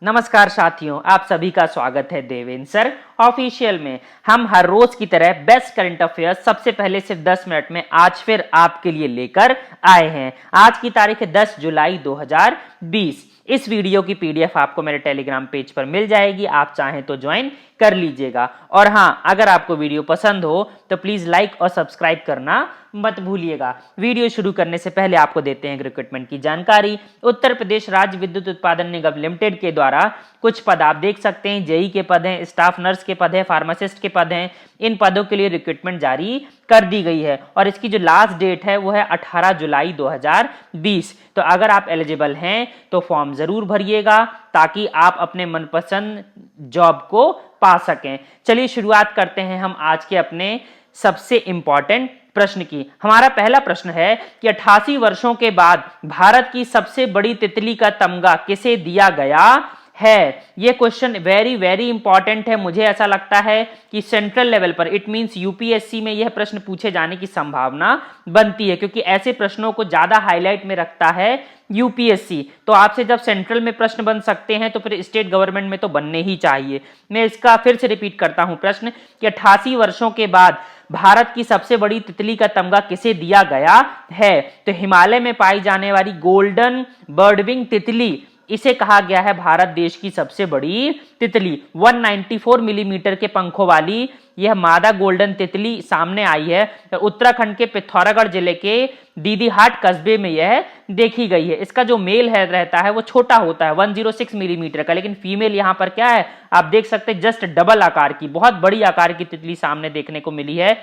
नमस्कार साथियों, आप सभी का स्वागत है देवेंद्र सर ऑफिशियल में। हम हर रोज की तरह बेस्ट करंट अफेयर्स सबसे पहले सिर्फ 10 मिनट में आज फिर आपके लिए लेकर आए हैं। आज की तारीख है 10 जुलाई 2020। इस वीडियो की पीडीएफ आपको मेरे टेलीग्राम पेज पर मिल जाएगी, आप चाहें तो ज्वाइन कर लीजिएगा। और हाँ, अगर आपको वीडियो पसंद हो तो प्लीज लाइक और सब्सक्राइब करना मत भूलिएगा। वीडियो शुरू करने से पहले आपको देते हैं रिक्रूटमेंट की जानकारी। उत्तर प्रदेश राज्य विद्युत उत्पादन निगम लिमिटेड के द्वारा कुछ पद आप देख सकते हैं। जेई के पद हैं, स्टाफ नर्स के पद हैं, फार्मासिस्ट के पद हैं। इन पदों के लिए रिक्रूटमेंट जारी कर दी गई है और इसकी जो लास्ट डेट है वो है 18 जुलाई 2020। तो अगर आप एलिजिबल हैं तो फॉर्म जरूर भरिएगा ताकि आप अपने मनपसंद जॉब को पा सकें। चलिए शुरुआत करते हैं हम आज के अपने सबसे इंपॉर्टेंट प्रश्न की। हमारा पहला प्रश्न है कि 88 वर्षों के बाद भारत की सबसे बड़ी तितली का तमगा किसे दिया गया है। यह क्वेश्चन वेरी वेरी इंपॉर्टेंट है। मुझे ऐसा लगता है कि सेंट्रल लेवल पर इट मींस यूपीएससी में यह प्रश्न पूछे जाने की संभावना बनती है, क्योंकि ऐसे प्रश्नों को ज्यादा हाईलाइट में रखता है यूपीएससी। तो आपसे जब सेंट्रल में प्रश्न बन सकते हैं तो फिर स्टेट गवर्नमेंट में तो बनने ही चाहिए। मैं इसका फिर से रिपीट करता हूं प्रश्न कि 88 वर्षों के बाद भारत की सबसे बड़ी तितली का तमगा किसे दिया गया है। तो हिमालय में पाई जाने वाली गोल्डन बर्डविंग तितली, इसे कहा गया है भारत देश की सबसे बड़ी तितली। 194 मिलीमीटर के पंखों वाली यह मादा गोल्डन तितली सामने आई है। उत्तराखंड के पिथौरागढ़ जिले के दीदीहाट कस्बे में यह देखी गई है। इसका जो मेल है रहता है वो छोटा होता है 106 मिलीमीटर का, लेकिन फीमेल यहाँ पर क्या है आप देख सकते हैं जस्ट डबल आकार की, बहुत बड़ी आकार की तितली सामने देखने को मिली है।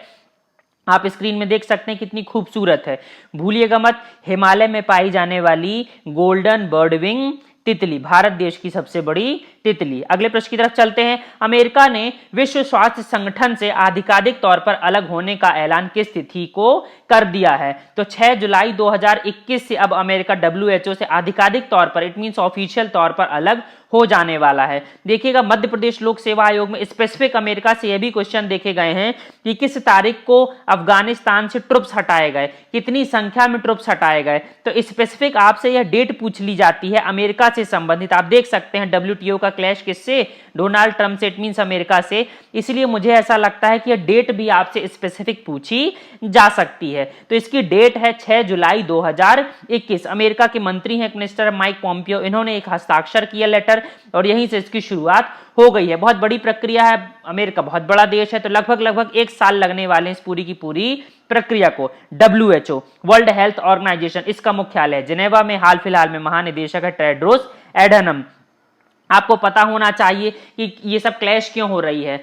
आप स्क्रीन में देख सकते हैं कितनी खूबसूरत है। भूलिएगा मत, हिमालय में पाई जाने वाली गोल्डन बर्डविंग तितली, भारत देश की सबसे बड़ी तितली। अगले प्रश्न की तरफ चलते हैं। अमेरिका ने विश्व स्वास्थ्य संगठन से आधिकारिक तौर पर अलग होने का ऐलान किस तिथि को कर दिया है। तो 6 जुलाई 2021 से अब अमेरिका डब्ल्यूएचओ से आधिकारिक तौर पर इट मींस ऑफिशियल तौर पर अलग हो जाने वाला है। देखिएगा, मध्य प्रदेश लोक सेवा आयोग में स्पेसिफिक अमेरिका से यह भी क्वेश्चन देखे गए हैं कि किस तारीख को अफगानिस्तान से ट्रुप्स हटाए गए, कितनी संख्या में ट्रुप्स हटाए गए। तो स्पेसिफिक आपसे यह डेट पूछ ली जाती है अमेरिका से संबंधित। आप देख सकते हैं डब्ल्यूटीओ का क्लैश किससे, डोनाल्ड ट्रंप से, इट मींस अमेरिका से। इसलिए मुझे ऐसा लगता है कि यह डेट भी आपसे स्पेसिफिक पूछी जा सकती है। तो इसकी डेट है 6 जुलाई 2021। अमेरिका के मंत्री हैं मिस्टर माइक पॉम्पियो, इन्होंने एक हस्ताक्षर किया लेटर और यहीं से इसकी शुरुआत हो गई है। बहुत बड़ी प्रक्रिया है, अमेरिका बहुत बड़ा देश है, तो लगभग 1 साल लगने वाले हैं इस पूरी की पूरी प्रक्रिया को। डब्ल्यूएचओ वर्ल्ड हेल्थ ऑर्गेनाइजेशन, इसका मुख्यालय है जिनेवा में। हाल फिलहाल में महानिदेशक है टेड्रोस एडनम। आपको पता होना चाहिए कि ये सब क्लैश क्यों हो रही है।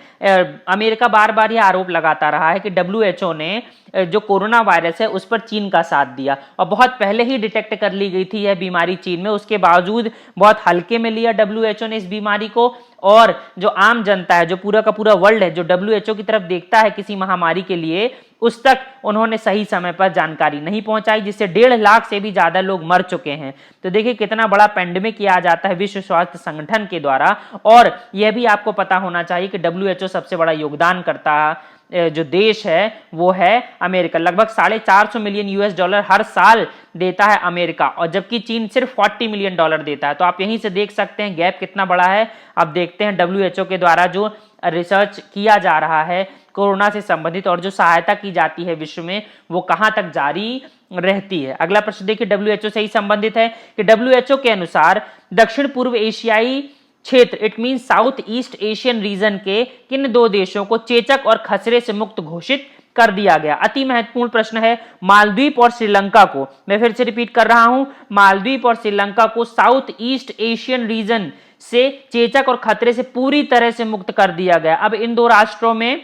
अमेरिका बार बार यह आरोप लगाता रहा है कि डब्ल्यूएचओ ने जो कोरोना वायरस है उस पर चीन का साथ दिया और बहुत पहले ही डिटेक्ट कर ली गई थी यह बीमारी चीन में। उसके बावजूद बहुत हल्के में लिया डब्ल्यूएचओ ने इस बीमारी को, और जो आम जनता है, जो पूरा का पूरा वर्ल्ड है, जो डब्ल्यूएचओ की तरफ देखता है किसी महामारी के लिए, उस तक उन्होंने सही समय पर जानकारी नहीं पहुंचाई, जिससे 1.5 लाख से भी ज्यादा लोग मर चुके हैं। तो देखिए कितना बड़ा पेंडेमिक किया जाता है विश्व स्वास्थ्य संगठन के द्वारा। और यह भी आपको पता होना चाहिए कि डब्ल्यूएचओ सबसे बड़ा योगदान करता जो देश है वो है अमेरिका। लगभग $450 मिलियन US हर साल देता है अमेरिका, और जबकि चीन सिर्फ $40 मिलियन देता है। तो आप यहीं से देख सकते हैं गैप कितना बड़ा है। अब देखते हैं डब्ल्यूएचओ के द्वारा जो रिसर्च किया जा रहा है कोरोना से संबंधित और जो सहायता की जाती है विश्व में, वो कहां तक जारी रहती है। अगला प्रश्न देखिए, डब्ल्यूएचओ से ही संबंधित है कि डब्ल्यूएचओ के अनुसार दक्षिण पूर्व एशियाई क्षेत्र it mean south east Asian region के किन 2 देशों को चेचक और खसरे से मुक्त घोषित कर दिया गया। अति महत्वपूर्ण प्रश्न है। मालदीव और श्रीलंका को, मैं फिर से रिपीट कर रहा हूं, मालदीव और श्रीलंका को साउथ ईस्ट एशियन रीजन से चेचक और खतरे से पूरी तरह से मुक्त कर दिया गया। अब इन 2 राष्ट्रों में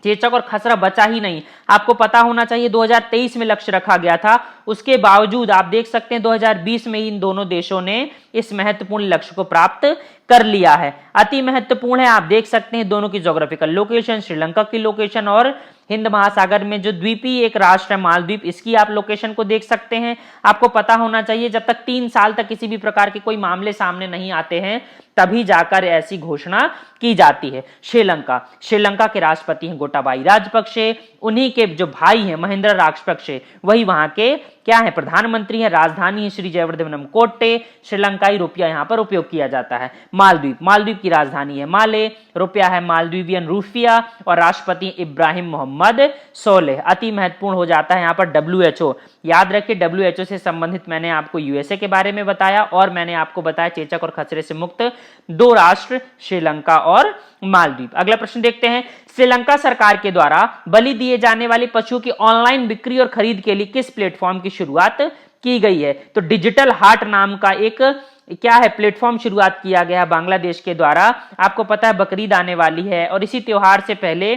चेचक और खसरा बचा ही नहीं। आपको पता होना चाहिए 2023 में लक्ष्य रखा गया था, उसके बावजूद आप देख सकते हैं 2020 में इन दोनों देशों ने इस महत्वपूर्ण लक्ष्य को प्राप्त कर लिया है। अति महत्वपूर्ण है, आप देख सकते हैं दोनों की ज्योग्राफिकल लोकेशन, श्रीलंका की लोकेशन और हिंद महासागर में जो द्वीपीय एक राष्ट्र है मालदीव, इसकी आप लोकेशन को देख सकते हैं। आपको पता होना चाहिए जब तक 3 साल तक किसी भी प्रकार के कोई मामले सामने नहीं आते हैं तभी जाकर ऐसी घोषणा की जाती है। श्रीलंका के राष्ट्रपति हैं गोटाबाई राजपक्षे, उन्हीं के जो भाई हैं महेंद्र राजपक्षे वही वहां के क्या है, प्रधानमंत्री है, राजधानी है श्री जयवर्धनम कोट्टे, श्रीलंकाई रुपया यहाँ पर उपयोग किया जाता है। मालदीव, मालदीव की राजधानी है माले, रुपया है मालदीवियन रूफिया और राष्ट्रपति इब्राहिम मोहम्मद सोलेह। अति महत्वपूर्ण हो जाता है यहाँ पर WHO। याद रखिए WHO से संबंधित मैंने आपको USA के बारे में बताया और मैंने आपको बताया चेचक और खसरे से मुक्त 2 राष्ट्र श्रीलंका और मालदीव। अगला प्रश्न देखते हैं, श्रीलंका सरकार के द्वारा बलि दिए जाने वाले पशुओं की ऑनलाइन बिक्री और खरीद के लिए किस प्लेटफॉर्म की शुरुआत की गई है? तो डिजिटल हाट नाम का एक क्या है प्लेटफॉर्म शुरुआत किया गया बांग्लादेश के द्वारा। आपको पता है बकरीद आने वाली है और इसी त्योहार से पहले,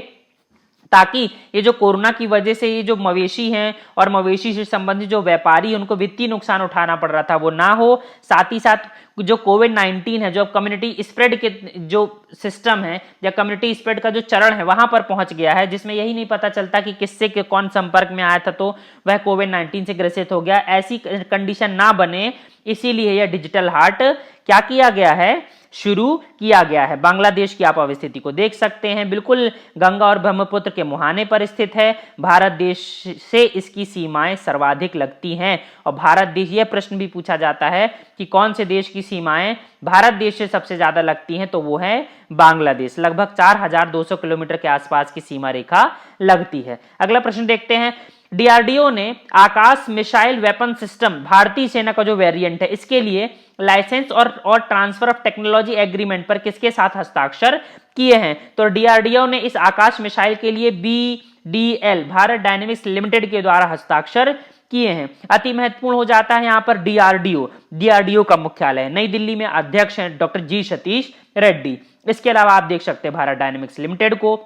ताकि ये जो कोरोना की वजह से ये जो मवेशी हैं और मवेशी से संबंधित जो व्यापारी उनको वित्तीय नुकसान उठाना पड़ रहा था वो ना हो, साथ ही साथ जो कोविड-19 है, जो कम्युनिटी स्प्रेड के जो सिस्टम है या कम्युनिटी स्प्रेड का जो चरण है वहां पर पहुंच गया है, जिसमें यही नहीं पता चलता कि किससे के कौन संपर्क में आया था तो वह कोविड-19 से ग्रसित हो गया। ऐसी कंडीशन ना बने, इसीलिए यह डिजिटल हाट क्या किया गया है, शुरू किया गया है। बांग्लादेश की आप अवस्थिति को देख सकते हैं, बिल्कुल गंगा और ब्रह्मपुत्र के मुहाने पर स्थित है। भारत देश से इसकी सीमाएं सर्वाधिक लगती हैं और भारत देश, यह प्रश्न भी पूछा जाता है कि कौन से देश की सीमाएं भारत देश से सबसे ज्यादा लगती हैं, तो वो है बांग्लादेश। लगभग 4200 किलोमीटर के आसपास की सीमा रेखा लगती है। अगला प्रश्न देखते हैं, DRDO ने आकाश मिसाइल वेपन सिस्टम भारतीय सेना का जो वेरिएंट है इसके लिए लाइसेंस और ट्रांसफर ऑफ टेक्नोलॉजी एग्रीमेंट पर किसके साथ हस्ताक्षर किए हैं? तो DRDO ने इस आकाश मिसाइल के लिए BDL भारत डायनेमिक्स लिमिटेड के द्वारा हस्ताक्षर किए हैं। अति महत्वपूर्ण हो जाता है यहाँ पर DRDO का मुख्यालय नई दिल्ली में, अध्यक्ष हैं डॉक्टर G सतीश रेड्डी। इसके अलावा आप देख सकते हैं भारत डायनेमिक्स लिमिटेड को,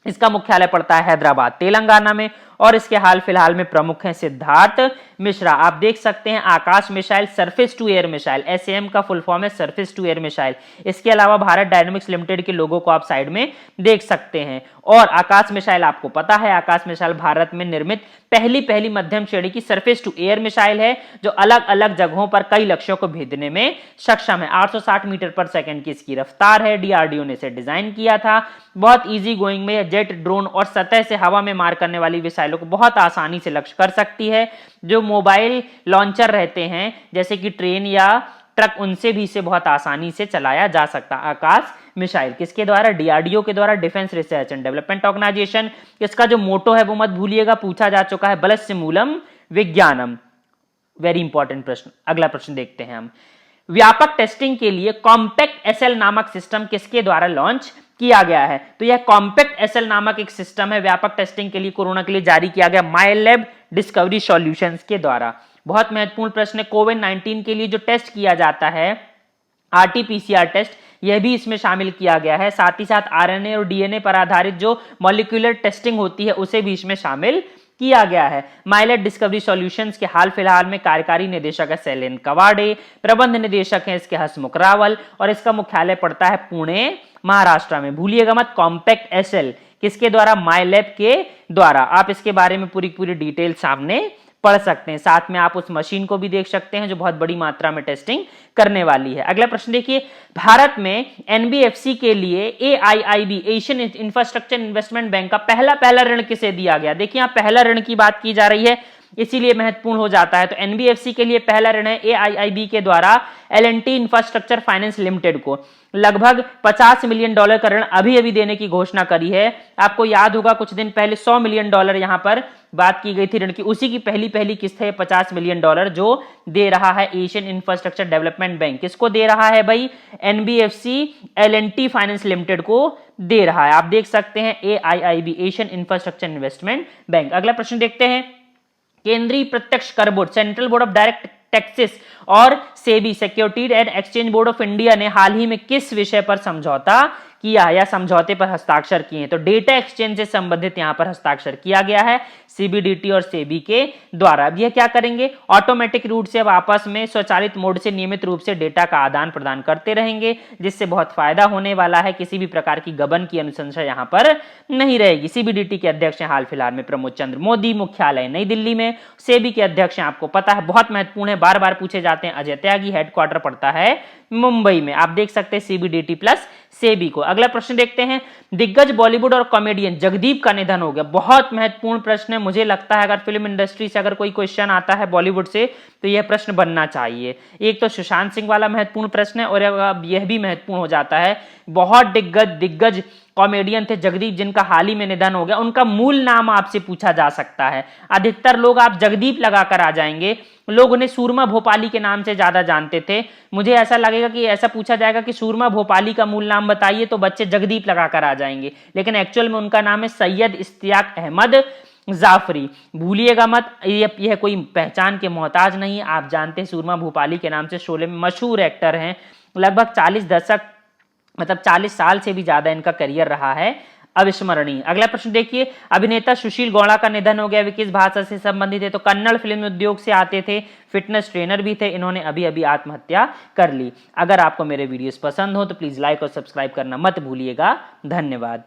इसका मुख्यालय पड़ता है हैदराबाद तेलंगाना में और इसके हाल फिलहाल में प्रमुख हैं सिद्धार्थ मिश्रा। आप देख सकते हैं Akash missile, surface to air missile, SAM का फुल फॉर्म है सरफेस टू एयर मिसाइल। इसके अलावा भारत डायनेमिक्स लिमिटेड के लोगों को आप साइड में देख सकते हैं। और आकाश मिसाइल आपको पता है, आकाश मिसाइल भारत में निर्मित पहली मध्यम श्रेणी की सरफेस टू एयर मिसाइल है जो अलग अलग जगहों पर कई लक्ष्यों को भेदने में सक्षम है। 860 मीटर पर सेकंड की इसकी रफ्तार है। DRDO ने इसे डिजाइन किया था। बहुत इजी गोइंग में जेट, ड्रोन और सतह से हवा में मार करने वाली मिसाइलों को बहुत आसानी से लक्ष्य कर सकती है। जो मोबाइल लॉन्चर रहते हैं जैसे कि ट्रेन या ट्रक, उनसे भी इसे बहुत आसानी से चलाया जा सकता। आकाश मिसाइल किसके द्वारा? DRDO के द्वारा, defence research and development organisation. इसका जो मोटो है वो मत भूलिएगा, पूछा जा चुका है, बलस्य मूलम विज्ञानम। वेरी इंपॉर्टेंट प्रश्न। अगला प्रश्न देखते हैं हम, व्यापक टेस्टिंग के लिए कॉम्पैक्ट SL नामक सिस्टम किसके द्वारा लॉन्च किया गया है? तो यह कॉम्पैक्ट SL नामक एक सिस्टम है, व्यापक टेस्टिंग के लिए कोरोना के लिए जारी किया गया माइलैब डिस्कवरी सॉल्यूशंस के द्वारा। बहुत महत्वपूर्ण प्रश्न है। कोविड-19 के लिए जो टेस्ट किया जाता है RT-PCR टेस्ट, यह भी इसमें शामिल किया गया है। साथ ही साथ RNA और DNA पर आधारित जो मॉलिक्यूलर टेस्टिंग होती है उसे भी इसमें शामिल किया गया है। माइलैब डिस्कवरी सॉल्यूशंस के हाल फिलहाल में कार्यकारी निदेशक है शैलेन कवाडे, प्रबंध निदेशक है इसके हसमुख रावल और इसका मुख्यालय पड़ता है पुणे महाराष्ट्र में। भूलिएगा मत, कॉम्पैक्ट SL किसके द्वारा? माइलैब के द्वारा। आप इसके बारे में पूरी डिटेल सामने पढ़ सकते हैं। साथ में आप उस मशीन को भी देख सकते हैं जो बहुत बड़ी मात्रा में टेस्टिंग करने वाली है। अगला प्रश्न देखिए, भारत में NBFC के लिए AIIB Asian infrastructure investment bank का पहला ऋण किसे दिया गया? देखिए यहाँ पहला ऋण की बात की जा रही है, इसीलिए महत्वपूर्ण हो जाता है। तो NBFC के लिए पहला ऋण है AIIB के द्वारा L&T इंफ्रास्ट्रक्चर फाइनेंस लिमिटेड को। लगभग $50 मिलियन का ऋण अभी देने की घोषणा करी है। आपको याद होगा कुछ दिन पहले $100 मिलियन यहां पर बात की गई थी ऋण की, उसी की पहली किस्त है $50 मिलियन जो दे रहा है एशियन इंफ्रास्ट्रक्चर डेवलपमेंट बैंक। किसको दे रहा है भाई? NBFC L&T फाइनेंस लिमिटेड को दे रहा है। आप देख सकते हैं AIIB Asian infrastructure investment bank. अगला प्रश्न देखते हैं, केंद्रीय प्रत्यक्ष कर board central board of direct taxes और SEBI securities and exchange board of India ने हाल ही में किस विषय पर समझौता किया या समझौते पर हस्ताक्षर किए हैं? तो डेटा एक्सचेंज से संबंधित यहां पर हस्ताक्षर किया गया है CBDT और सेबी के द्वारा। अब यह क्या करेंगे? ऑटोमेटिक रूट से अब आपस में स्वचालित मोड से नियमित रूप से डेटा का आदान प्रदान करते रहेंगे, जिससे बहुत फायदा होने वाला है। किसी भी प्रकार की गबन की अनुशंसा यहां पर नहीं रहेगी। CBDT के अध्यक्ष हाल फिलहाल में प्रमोद चंद्र मोदी, मुख्यालय नई दिल्ली में। सेबी के अध्यक्ष आपको पता है, बहुत महत्वपूर्ण है, बार बार पूछे जाते हैं, अजय सत्याग्रह की हेडक्वार्टर पड़ता है मुंबई में। आप देख सकते हैं सीबीडीटी प्लस सेबी को। अगला प्रश्न देखते हैं, दिग्गज बॉलीवुड और कॉमेडियन जगदीप का निधन हो गया। बहुत महत्वपूर्ण प्रश्न है, मुझे लगता है अगर फिल्म इंडस्ट्री से अगर कोई क्वेश्चन आता है बॉलीवुड से तो यह प्रश्न बनना चाहिए। एक तो सुशांत सिंह वाला महत्वपूर्ण प्रश्न है और अब यह भी महत्वपूर्ण हो जाता है, बहुत दिग्गज कॉमेडियन थे जगदीप जिनका हाल ही में निधन हो गया, उनका मूल नाम आपसे पूछा जा सकता है। अधिकतर लोग आप जगदीप लगाकर आ जाएंगे, लोग उन्हें सूरमा भोपाली के नाम से ज्यादा जानते थे। मुझे ऐसा लगेगा कि ऐसा पूछा जाएगा कि सूरमा भोपाली का मूल नाम बताइए तो बच्चे जगदीप लगाकर आ जाएंगे, लेकिन एक्चुअल में उनका नाम है सैयद इश्तियाक अहमद जाफरी। भूलिएगा मत, यह कोई पहचान के मोहताज नहीं, आप जानते हैं सूरमा भोपाली के नाम से शोले में मशहूर एक्टर हैं। लगभग 40 साल से भी ज्यादा इनका करियर रहा है, अविस्मरणीय। अगला प्रश्न देखिए, अभिनेता सुशील गौड़ा का निधन हो गया, वे किस भाषा से संबंधित है? तो कन्नड़ फिल्म उद्योग से आते थे, फिटनेस ट्रेनर भी थे, इन्होंने अभी अभी आत्महत्या कर ली। अगर आपको मेरे वीडियोस पसंद हो तो प्लीज लाइक और सब्सक्राइब करना मत भूलिएगा। धन्यवाद।